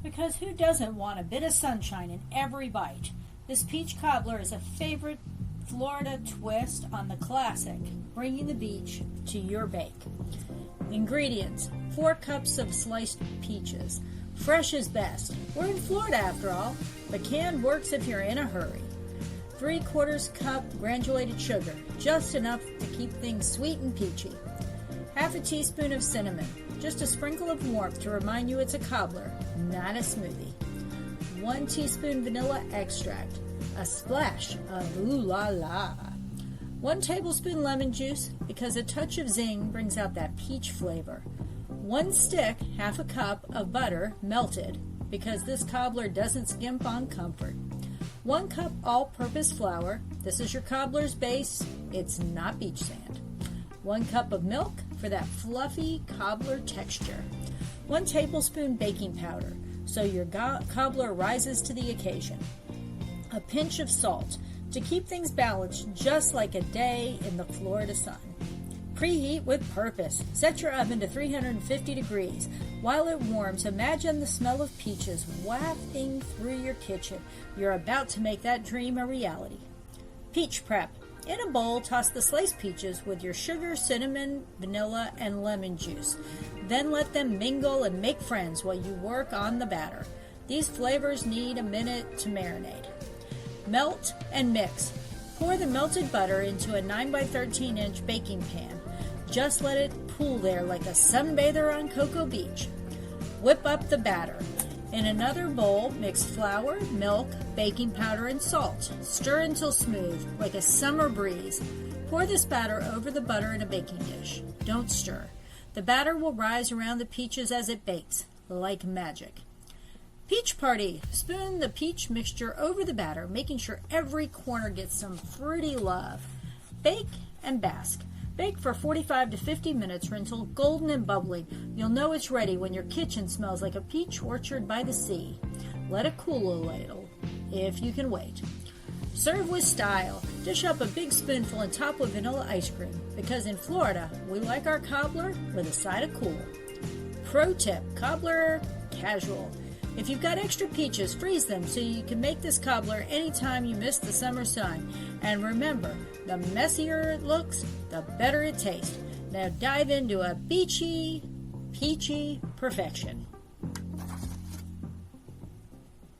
Because who doesn't want a bit of sunshine in every bite? This peach cobbler is a favorite Florida twist on the classic, bringing the beach to your bake. Ingredients: 4 cups of sliced peaches. Fresh is best. We're in Florida after all, but canned works if you're in a hurry. 3/4 cup granulated sugar, just enough to keep things sweet and peachy. Half a teaspoon of cinnamon, just a sprinkle of warmth to remind you it's a cobbler, not a smoothie. 1 teaspoon vanilla extract, a splash of ooh la la. 1 tablespoon lemon juice, because a touch of zing brings out that peach flavor. 1 stick, half a cup of butter, melted, because this cobbler doesn't skimp on comfort. 1 cup all-purpose flour. This is your cobbler's base. It's not beach sand. 1 cup of milk for that fluffy cobbler texture. 1 tablespoon baking powder, so your cobbler rises to the occasion. A pinch of salt to keep things balanced, just like a day in the Florida sun. Preheat with purpose. Set your oven to 350 degrees. While it warms, imagine the smell of peaches wafting through your kitchen. You're about to make that dream a reality. Peach prep. In a bowl, toss the sliced peaches with your sugar, cinnamon, vanilla, and lemon juice. Then let them mingle and make friends while you work on the batter. These flavors need a minute to marinate. Melt and mix. Pour the melted butter into a 9 by 13 inch baking pan. Just let it pool there like a sunbather on Cocoa Beach. Whip up the batter. In another bowl, mix flour, milk, baking powder, and salt. Stir until smooth, like a summer breeze. Pour this batter over the butter in a baking dish. Don't stir. The batter will rise around the peaches as it bakes, like magic. Peach party. Spoon the peach mixture over the batter, making sure every corner gets some fruity love. Bake and bask. Bake for 45 to 50 minutes or until golden and bubbling. You'll know it's ready when your kitchen smells like a peach orchard by the sea. Let it cool a little, if you can wait. Serve with style. Dish up a big spoonful and top with vanilla ice cream, because in Florida, we like our cobbler with a side of cool. Pro tip: cobbler casual. If you've got extra peaches, freeze them so you can make this cobbler anytime you miss the summer sun. And remember, the messier it looks, the better it tastes. Now dive into a beachy, peachy perfection.